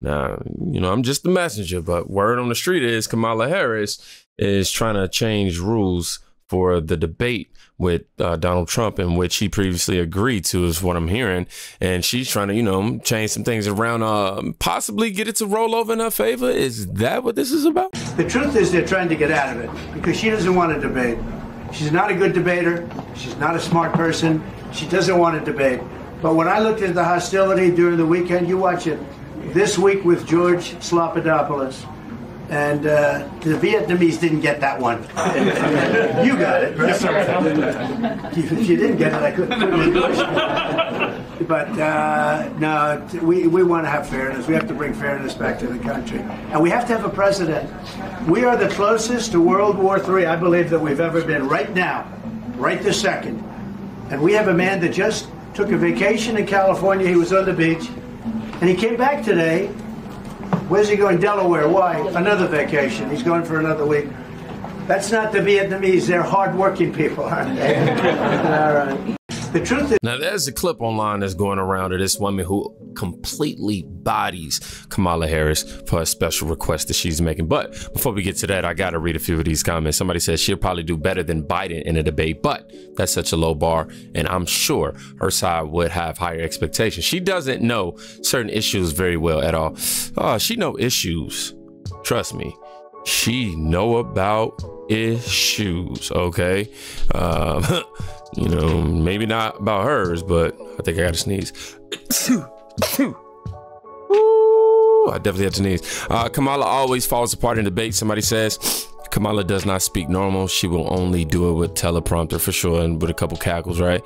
Now, you know, I'm just the messenger, but word on the street is Kamala Harris is trying to change rules for the debate with Donald Trump, in which he previously agreed to, is what I'm hearing. And she's trying to, you know, change some things around, possibly get it to roll over in her favor. Is that what this is about? The truth is they're trying to get out of it because she doesn't want to debate. She's not a good debater. She's not a smart person. She doesn't want to debate. But when I looked at the hostility during the weekend, you watch it this week with George Slopadopoulos. And the Vietnamese didn't get that one. You got it, right? If you didn't get it, I couldn't put it in English. But no, we want to have fairness. We have to bring fairness back to the country. And we have to have a president. We are the closest to World War III, I believe, that we've ever been right now, right this second. And we have a man that just took a vacation in California. He was on the beach. And he came back today. Where's he going? Delaware. Why? Another vacation. He's going for another week. That's not the Vietnamese. They're hard-working people, aren't they? All right. The truth is... Now, there's a clip online that's going around of this woman who completely bodies Kamala Harris for a special request that she's making. But before we get to that, I got to read a few of these comments. Somebody says she'll probably do better than Biden in a debate, but that's such a low bar, and I'm sure her side would have higher expectations. She doesn't know certain issues very well at all. She know issues. Trust me. She know about issues, okay? You know, maybe not about hers, but I think I got to sneeze. Ooh, I definitely have to sneeze. Kamala always falls apart in debate. Somebody says Kamala does not speak normal. She will only do it with teleprompter for sure, and with a couple cackles, right?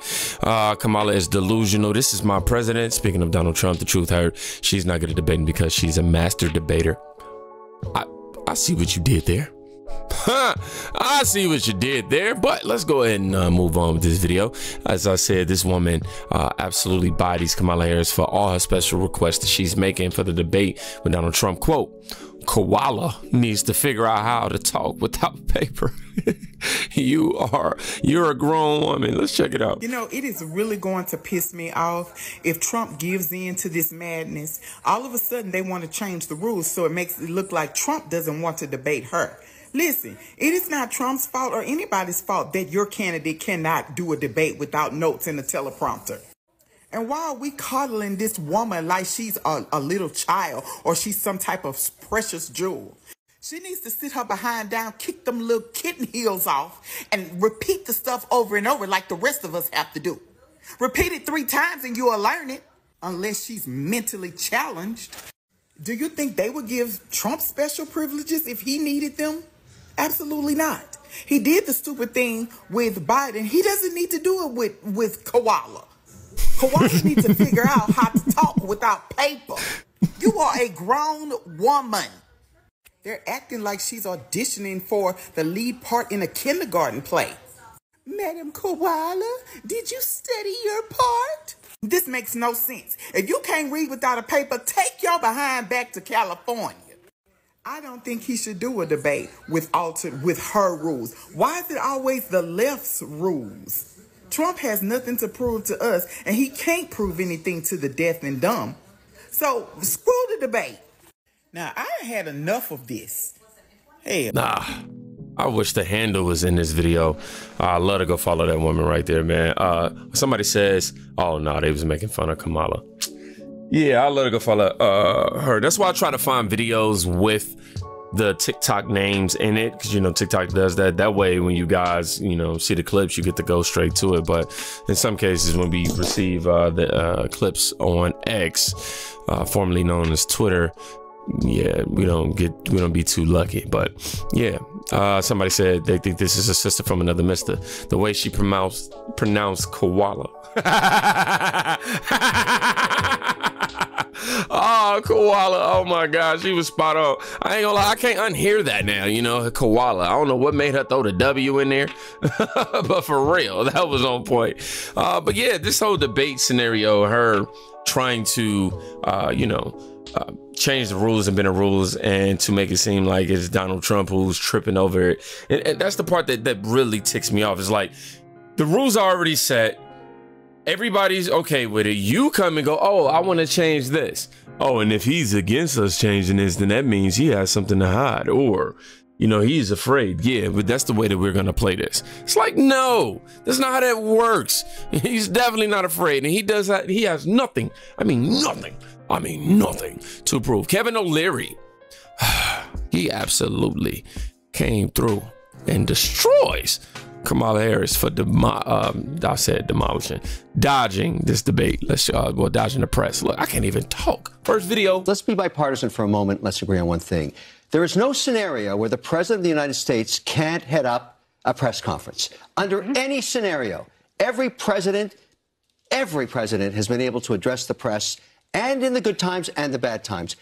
Kamala is delusional. This is my president. Speaking of Donald Trump, the truth hurt. She's not good at debating because she's a master debater. I see what you did there. I see what you did there, but let's go ahead and move on with this video. As I said, this woman absolutely bodies Kamala Harris for all her special requests that she's making for the debate with Donald Trump. Quote, koala needs to figure out how to talk without paper. You're a grown woman. Let's check it out. You know, it is really going to piss me off if Trump gives in to this madness. All of a sudden, they want to change the rules so it makes it look like Trump doesn't want to debate her. Listen, it is not Trump's fault or anybody's fault that your candidate cannot do a debate without notes and a teleprompter. And why are we coddling this woman like she's a little child or she's some type of precious jewel? She needs to sit her behind down, kick them little kitten heels off, and repeat the stuff over and over like the rest of us have to do. Repeat it 3 times and you'll learn it, unless she's mentally challenged. Do you think they would give Trump special privileges if he needed them? Absolutely not. He did the stupid thing with Biden. He doesn't need to do it with Koala. Koala needs to figure out how to talk without paper. You are a grown woman. They're acting like she's auditioning for the lead part in a kindergarten play. Madam Koala, did you study your part? This makes no sense. If you can't read without a paper, take your behind back to California. I don't think he should do a debate with her rules. Why is it always the left's rules? Trump has nothing to prove to us, and he can't prove anything to the deaf and dumb. So screw the debate. Now, I had enough of this. Hey, nah, I wish the handle was in this video. I love to go follow that woman right there, man. Somebody says, oh no, they was making fun of Kamala. Yeah, I love to go follow her. That's why I try to find videos with the TikTok names in it, because, you know, TikTok does that. That way, when you guys, you know, see the clips, you get to go straight to it. But in some cases, when we receive the clips on X, formerly known as Twitter, yeah, we don't be too lucky. But yeah, somebody said they think this is a sister from another mister. The way she pronounced koala. Oh, koala. Oh my gosh, she was spot on. I ain't gonna lie, I can't unhear that now, you know, koala. I don't know what made her throw the W in there, but for real, that was on point. But yeah, this whole debate scenario, her trying to, change the rules and bend the rules, and to make it seem like it's Donald Trump who's tripping over it. And that's the part that really ticks me off. It's like, the rules are already set. Everybody's okay with it. You come and go, oh, I want to change this. Oh, and if he's against us changing this, then that means he has something to hide, or, you know, he's afraid. Yeah, but that's the way that we're going to play this. It's like, no, that's not how that works. He's definitely not afraid. And he does that. He has nothing. I mean, nothing to prove. Kevin O'Leary, he absolutely came through and destroys Kamala Harris for dodging this debate. Dodging the press. Look, I can't even talk. First video. Let's be bipartisan for a moment. Let's agree on one thing. There is no scenario where the president of the United States can't head up a press conference. Under any scenario, every president has been able to address the press, and in the good times and the bad times.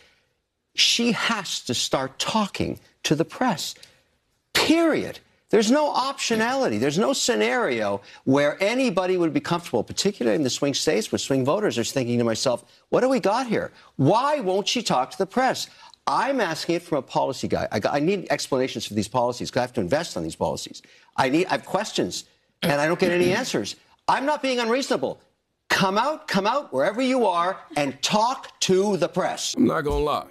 She has to start talking to the press. Period. There's no optionality. There's no scenario where anybody would be comfortable, particularly in the swing states where swing voters are thinking to myself, what do we got here? Why won't she talk to the press? I'm asking it from a policy guy. I need explanations for these policies because I have to invest on these policies. I have questions, and I don't get any answers. I'm not being unreasonable. Come out wherever you are and talk to the press. I'm not gonna lie.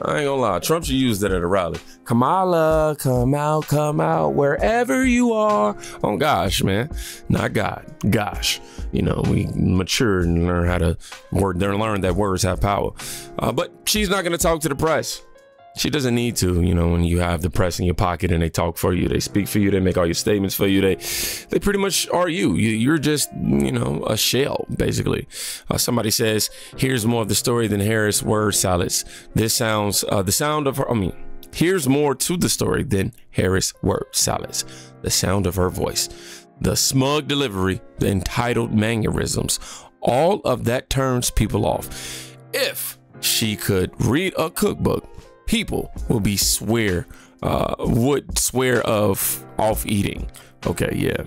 I ain't gonna lie. Trump should use that at a rally. Kamala, come out, wherever you are. Oh, gosh, man. Not God. Gosh. You know, we mature and learn how to learn that words have power. But she's not gonna talk to the press. She doesn't need to. You know, when you have the press in your pocket and they talk for you, they speak for you, they make all your statements for you, they pretty much are you. You're just, you know, a shell, basically. Somebody says, here's more of the story than Harris word salads. This sounds, the sound of her, here's more to the story than Harris word salads. The sound of her voice, the smug delivery, the entitled mannerisms, all of that turns people off. If she could read a cookbook, people would swear off eating. Okay, yeah,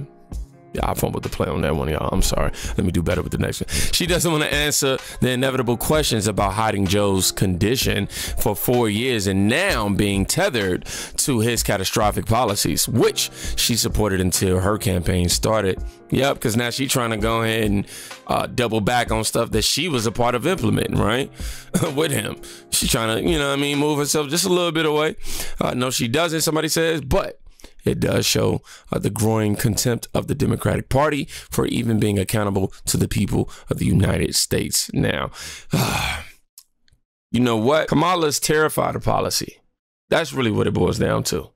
I fumbled the play on that one, y'all. I'm sorry. Let me do better with the next one. She doesn't want to answer the inevitable questions about hiding Joe's condition for 4 years and now being tethered to his catastrophic policies, which she supported until her campaign started. Yep, because now she's trying to go ahead and double back on stuff that she was a part of implementing, right? With him. She's trying to, you know what I mean, move herself just a little bit away. No, she doesn't, somebody says, but it does show the growing contempt of the Democratic Party for even being accountable to the people of the United States. Now, you know what? Kamala's terrified of policy. That's really what it boils down to.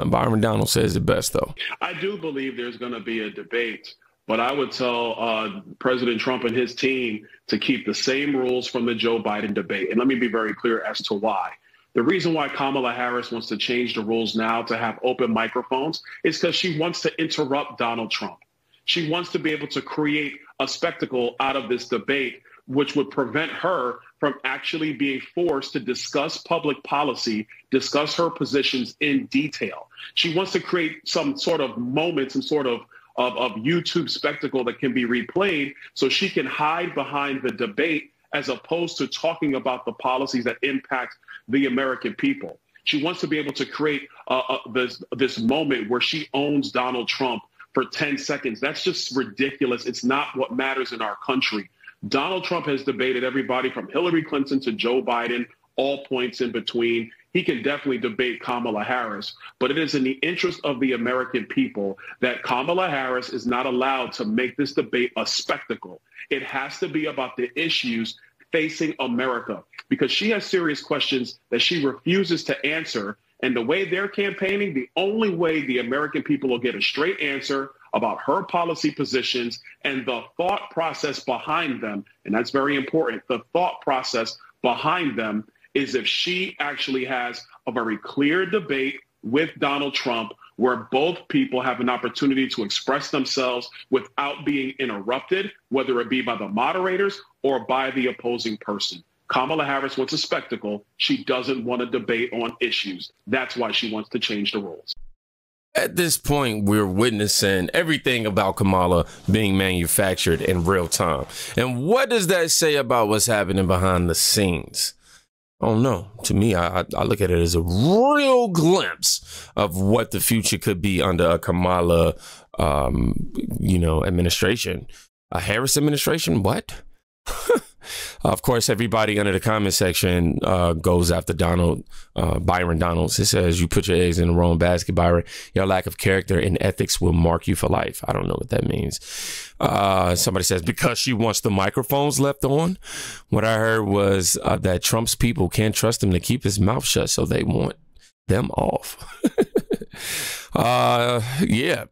Byron Donald says it best, though. I do believe there's going to be a debate, but I would tell President Trump and his team to keep the same rules from the Joe Biden debate. And let me be very clear as to why. The reason why Kamala Harris wants to change the rules now to have open microphones is because she wants to interrupt Donald Trump. She wants to be able to create a spectacle out of this debate, which would prevent her from actually being forced to discuss public policy, discuss her positions in detail. She wants to create some sort of moment, some sort of YouTube spectacle that can be replayed so she can hide behind the debate as opposed to talking about the policies that impact the American people. She wants to be able to create this moment where she owns Donald Trump for 10 seconds. That's just ridiculous. It's not what matters in our country. Donald Trump has debated everybody from Hillary Clinton to Joe Biden, all points in between. He can definitely debate Kamala Harris, but it is in the interest of the American people that Kamala Harris is not allowed to make this debate a spectacle. It has to be about the issues facing America, because she has serious questions that she refuses to answer. And the way they're campaigning, the only way the American people will get a straight answer about her policy positions and the thought process behind them, and that's very important, the thought process behind them, is if she actually has a very clear debate with Donald Trump where both people have an opportunity to express themselves without being interrupted, whether it be by the moderators or by the opposing person. Kamala Harris wants a spectacle. She doesn't want a debate on issues. That's why she wants to change the rules. At this point, we're witnessing everything about Kamala being manufactured in real time. And what does that say about what's happening behind the scenes? Oh, no. To me, I look at it as a real glimpse of what the future could be under a Kamala, administration. A Harris administration? What? Of course, everybody under the comment section goes after Byron Donalds. It says, you put your eggs in the wrong basket, Byron. Your lack of character and ethics will mark you for life. I don't know what that means. Somebody says, because she wants the microphones left on. What I heard was that Trump's people can't trust him to keep his mouth shut, so they want them off. Yeah.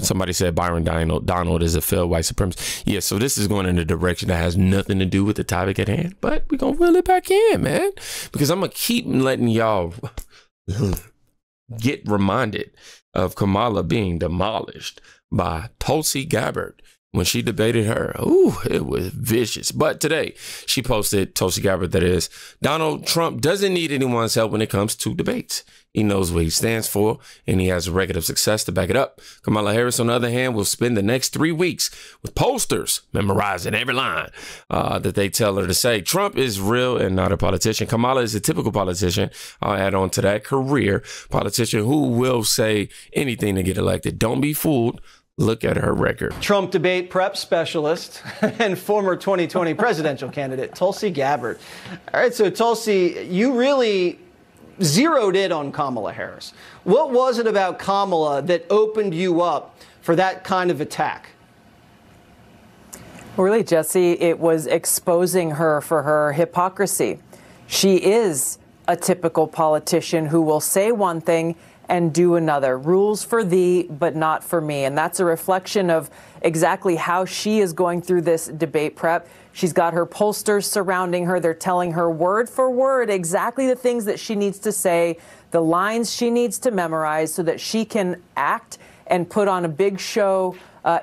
Somebody said Byron Donald is a failed white supremacist. Yeah, so this is going in a direction that has nothing to do with the topic at hand, but we're going to reel it back in, man, because I'm going to keep letting y'all get reminded of Kamala being demolished by Tulsi Gabbard when she debated her. Ooh, it was vicious. But today she posted, Tulsi Gabbard that is, Donald Trump doesn't need anyone's help when it comes to debates. He knows what he stands for, and he has a record of success to back it up. Kamala Harris, on the other hand, will spend the next 3 weeks with posters memorizing every line that they tell her to say. Trump is real and not a politician. Kamala is a typical politician. I'll add on to that, career politician who will say anything to get elected. Don't be fooled. Look at her record. Trump debate prep specialist and former 2020 presidential candidate, Tulsi Gabbard. All right, so Tulsi, you really zeroed in on Kamala Harris. What was it about Kamala that opened you up for that kind of attack? Well, really, Jesse, it was exposing her for her hypocrisy. She is a typical politician who will say one thing and do another. Rules for thee, but not for me. And that's a reflection of exactly how she is going through this debate prep. She's got her pollsters surrounding her. They're telling her word for word exactly the things that she needs to say, the lines she needs to memorize so that she can act and put on a big show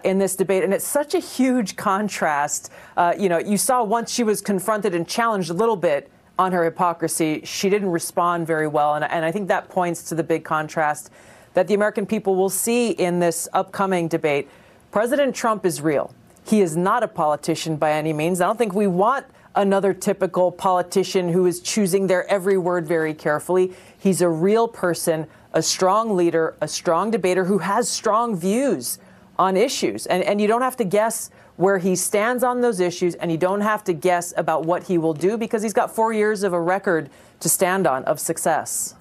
in this debate. And it's such a huge contrast. You saw once she was confronted and challenged a little bit on her hypocrisy, she didn't respond very well. And I think that points to the big contrast that the American people will see in this upcoming debate. President Trump is real. He is not a politician by any means. I don't think we want another typical politician who is choosing their every word very carefully. He's a real person, a strong leader, a strong debater who has strong views on issues. And you don't have to guess where he stands on those issues, and you don't have to guess about what he will do because he's got 4 years of a record to stand on of success.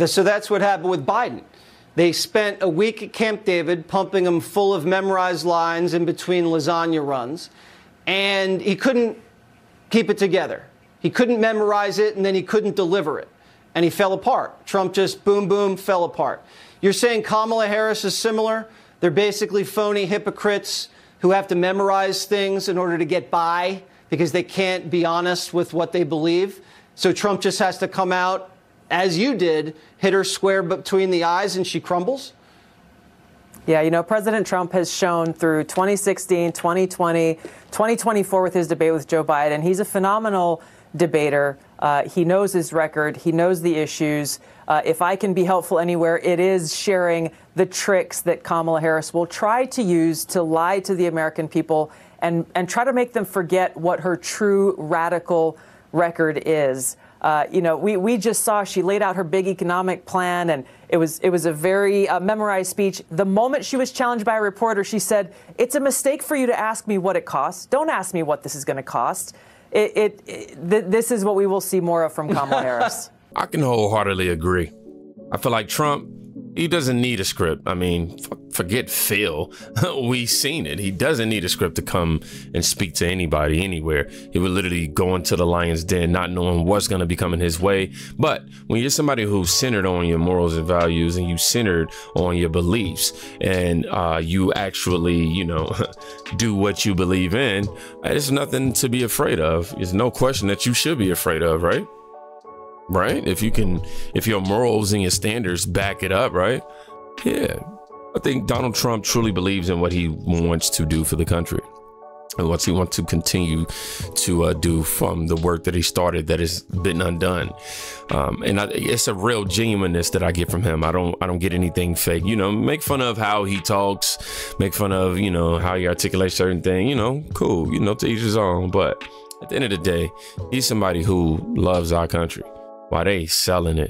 So that's what happened with Biden. They spent a week at Camp David pumping him full of memorized lines in between lasagna runs, and he couldn't keep it together. He couldn't memorize it, and then he couldn't deliver it, and he fell apart. Trump just boom, boom, fell apart. You're saying Kamala Harris is similar? They're basically phony hypocrites who have to memorize things in order to get by because they can't be honest with what they believe. So Trump just has to come out, as you did, hit her square between the eyes and she crumbles? Yeah, President Trump has shown through 2016, 2020, 2024 with his debate with Joe Biden, he's a phenomenal debater. He knows his record. He knows the issues. If I can be helpful anywhere, it is sharing the tricks that Kamala Harris will try to use to lie to the American people and try to make them forget what her true radical record is. We just saw she laid out her big economic plan, and it was a very memorized speech. The moment she was challenged by a reporter, she said, "It's a mistake for you to ask me what it costs. Don't ask me what this is going to cost." This is what we will see more of from Kamala Harris. I can wholeheartedly agree. I feel like Trump, he doesn't need a script. I mean, forget Phil. We've seen it. He doesn't need a script to come and speak to anybody, anywhere. He would literally go into the lion's den, not knowing what's going to be coming his way. But when you're somebody who's centered on your morals and values, and you centered on your beliefs, and you actually, do what you believe in, there's nothing to be afraid of. There's no question that you should be afraid of, right? Right? If your morals and your standards back it up, right? Yeah. I think Donald Trump truly believes in what he wants to do for the country and what he wants to continue to do from the work that he started that has been undone. It's a real genuineness that I get from him. I don't get anything fake. Make fun of how he talks, make fun of, how he articulates certain things, cool, to each his own. But at the end of the day, he's somebody who loves our country. Why they selling it